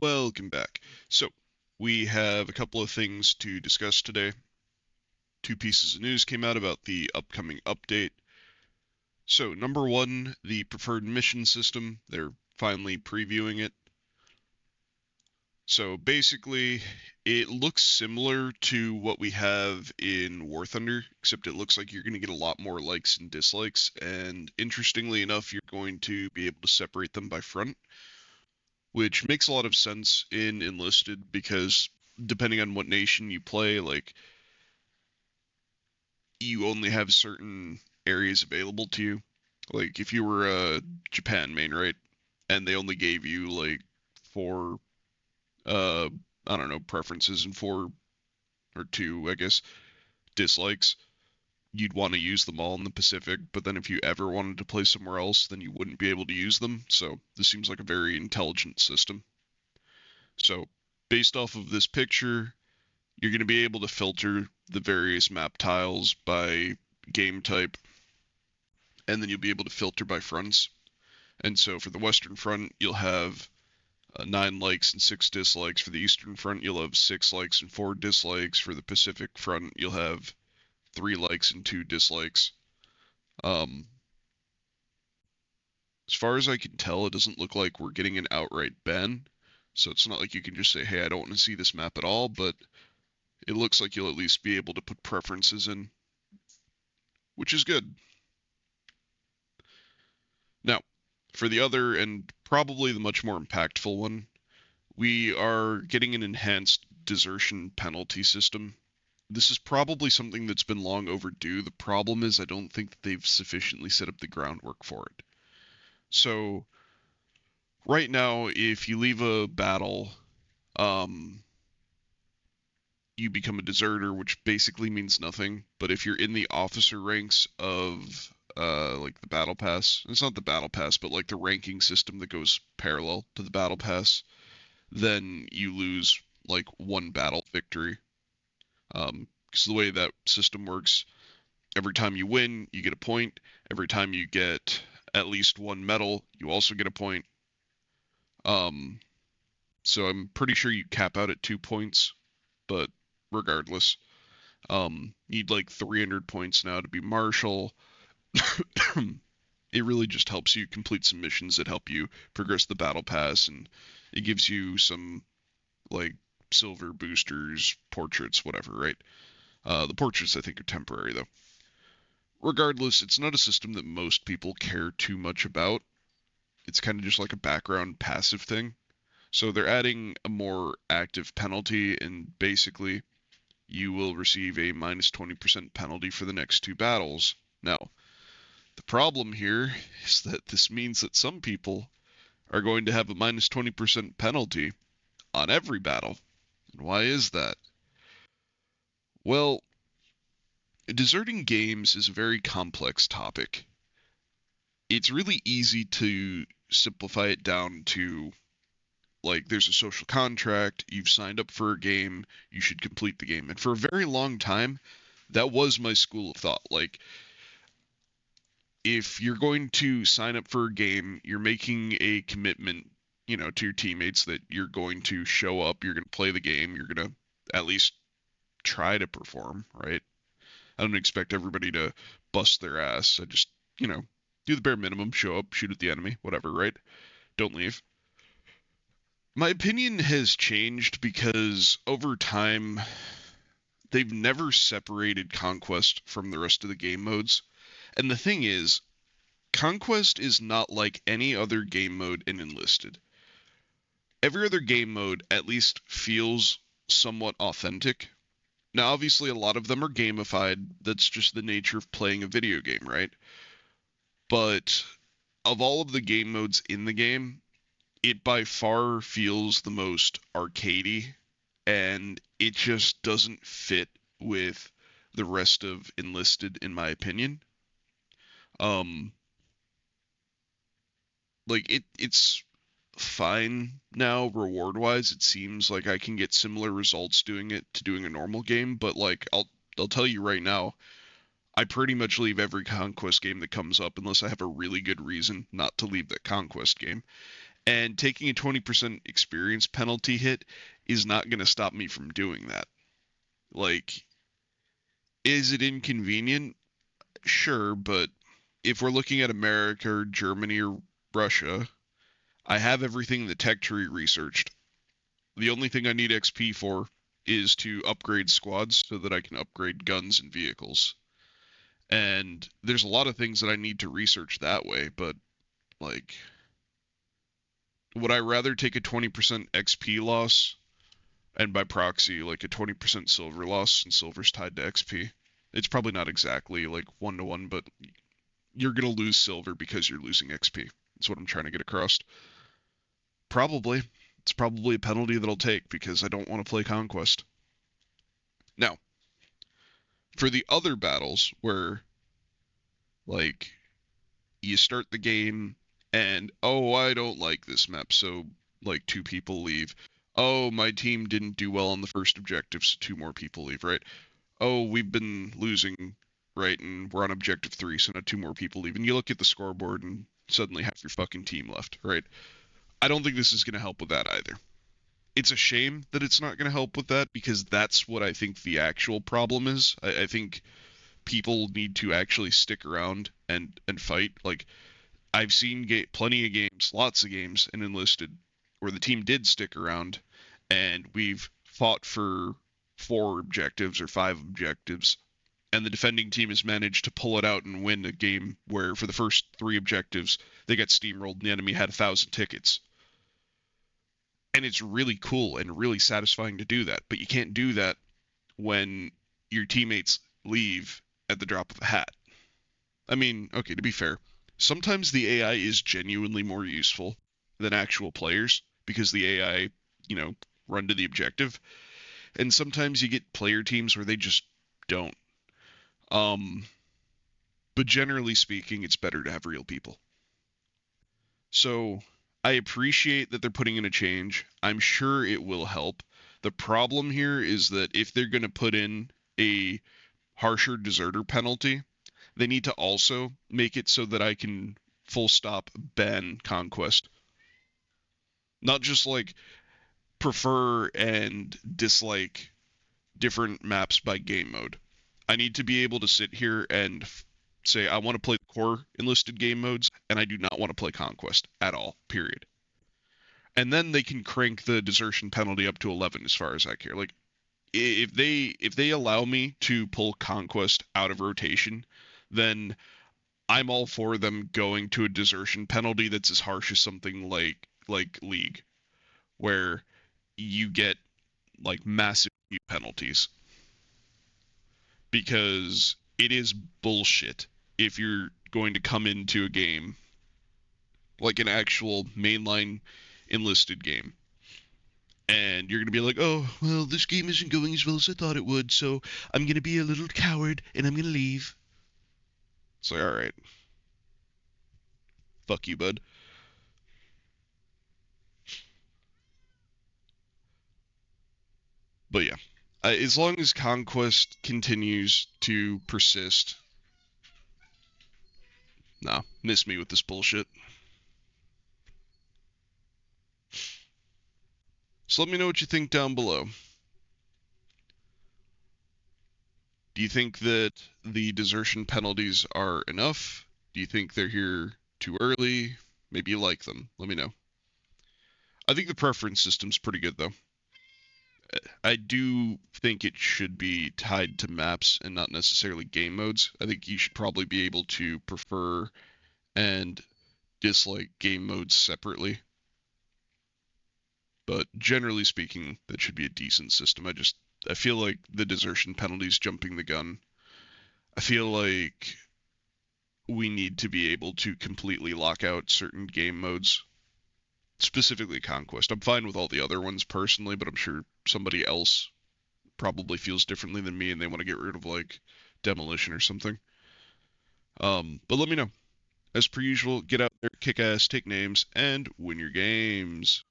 Welcome back. So, we have a couple of things to discuss today. Two pieces of news came out about the upcoming update. So, number one, the preferred mission system. They're finally previewing it. So, basically, it looks similar to what we have in War Thunder, except it looks like you're going to get a lot more likes and dislikes. And interestingly enough, you're going to be able to separate them by front, which makes a lot of sense in Enlisted because depending on what nation you play, like you only have certain areas available to you. Like if you were a Japan main, right? And they only gave you like four uh I don't know, preferences and four or two, I guess, dislikes. You'd want to use them all in the Pacific, but then if you ever wanted to play somewhere else, then you wouldn't be able to use them. So this seems like a very intelligent system. So based off of this picture, you're going to be able to filter the various map tiles by game type, and then you'll be able to filter by fronts. And so for the Western Front, you'll have 9 likes and 6 dislikes. For the Eastern Front, you'll have 6 likes and 4 dislikes. For the Pacific Front, you'll have 3 likes and 2 dislikes. Um, as far as I can tell, it doesn't look like we're getting an outright ban. So it's not like you can just say, hey, I don't want to see this map at all, but it looks like you'll at least be able to put preferences in, which is good. Now, for the other and probably the much more impactful one, we are getting an enhanced desertion penalty system. This is probably something that's been long overdue. The problem is I don't think that they've sufficiently set up the groundwork for it. So right now, if you leave a battle, um, you become a deserter, which basically means nothing. But if you're in the officer ranks of like the battle pass, it's not the battle pass, but like the ranking system that goes parallel to the battle pass, then you lose like one battle victory. Because the way that system works, every time you win, you get a point. Every time you get at least one medal, you also get a point. Um, so I'm pretty sure you cap out at 2 points, but regardless, you'd like 300 points now to be marshal. It really just helps you complete some missions that help you progress the battle pass, and it gives you some like silver boosters, portraits, whatever, right? The portraits I think are temporary though. Regardless, it's not a system that most people care too much about. It's kind of just like a background passive thing. So they're adding a more active penalty, and basically you will receive a minus 20% penalty for the next two battles. Now, the problem here is that this means that some people are going to have a minus 20% penalty on every battle. And why is that? Well, deserting games is a very complex topic. It's really easy to simplify it down to like there's a social contract, you've signed up for a game, you should complete the game. And for a very long time, that was my school of thought. Like if you're going to sign up for a game, you're making a commitment, to your teammates that you're going to show up, you're going to play the game, you're going to at least try to perform, right? I don't expect everybody to bust their ass. I just, do the bare minimum, show up, shoot at the enemy, whatever, right? Don't leave. My opinion has changed because over time, they've never separated Conquest from the rest of the game modes. And the thing is, Conquest is not like any other game mode in Enlisted. Every other game mode at least feels somewhat authentic. Now, obviously, a lot of them are gamified. That's just the nature of playing a video game, right? But of all of the game modes in the game, it by far feels the most arcadey, and it just doesn't fit with the rest of Enlisted, in my opinion. Um, like it's fine now reward wise. It seems like I can get similar results doing it to doing a normal game, but like I'll tell you right now, I pretty much leave every conquest game that comes up unless I have a really good reason not to leave that conquest game. And taking a 20% experience penalty hit is not going to stop me from doing that. Like, is it inconvenient? Sure, but if we're looking at America or Germany or Russia, I have everything the tech tree researched. The only thing I need XP for is to upgrade squads so that I can upgrade guns and vehicles. And there's a lot of things that I need to research that way, but like, would I rather take a 20% XP loss and by proxy, like a 20% silver loss, and silver's tied to XP? It's probably not exactly like 1-to-1, but you're going to lose silver because you're losing XP. That's what I'm trying to get across. Probably. It's probably a penalty that I'll take because I don't want to play Conquest. Now, for the other battles where, like, you start the game and, oh, I don't like this map, so, like, 2 people leave. Oh, my team didn't do well on the first objective, so 2 more people leave, right? Oh, we've been losing, right, and we're on objective 3, so now 2 more people leave. And you look at the scoreboard and suddenly half your fucking team left, right? I don't think this is going to help with that either. It's a shame that it's not going to help with that because that's what I think the actual problem is. I think people need to actually stick around and fight. Like, I've seen plenty of games, lots of games in Enlisted where the team did stick around and we've fought for 4 objectives or 5 objectives, and the defending team has managed to pull it out and win a game where for the first 3 objectives they got steamrolled and the enemy had 1,000 tickets. And it's really cool and really satisfying to do that, but you can't do that when your teammates leave at the drop of a hat. I mean, okay, to be fair, sometimes the AI is genuinely more useful than actual players because the AI, you know, run to the objective. And sometimes you get player teams where they just don't. Um, but generally speaking, it's better to have real people. So I appreciate that they're putting in a change. I'm sure it will help. The problem here is that if they're going to put in a harsher deserter penalty, they need to also make it so that I can full stop ban Conquest. Not just like prefer and dislike different maps by game mode. I need to be able to sit here and say I want to play the core enlisted game modes and I do not want to play Conquest at all, period. And then they can crank the desertion penalty up to 11 as far as I care. Like if they allow me to pull Conquest out of rotation, then I'm all for them going to a desertion penalty that's as harsh as something like League, where you get like massive penalties because it is bullshit if you're going to come into a game like an actual mainline enlisted game and you're going to be like, oh, well, this game isn't going as well as I thought it would, so I'm going to be a little coward and I'm going to leave. It's like, all right, fuck you, bud. But yeah, as long as Conquest continues to persist, nah, miss me with this bullshit. So let me know what you think down below. Do you think that the desertion penalties are enough? Do you think they're here too early? Maybe you like them. Let me know. I think the preference system's pretty good though. I do think it should be tied to maps and not necessarily game modes. I think you should probably be able to prefer and dislike game modes separately. But generally speaking, that should be a decent system. I feel like the desertion penalties jumping the gun. I feel like we need to be able to completely lock out certain game modes, specifically Conquest. I'm fine with all the other ones personally, but I'm sure somebody else probably feels differently than me and they want to get rid of like Demolition or something. But let me know. As per usual, get out there, kick ass, take names, and win your games.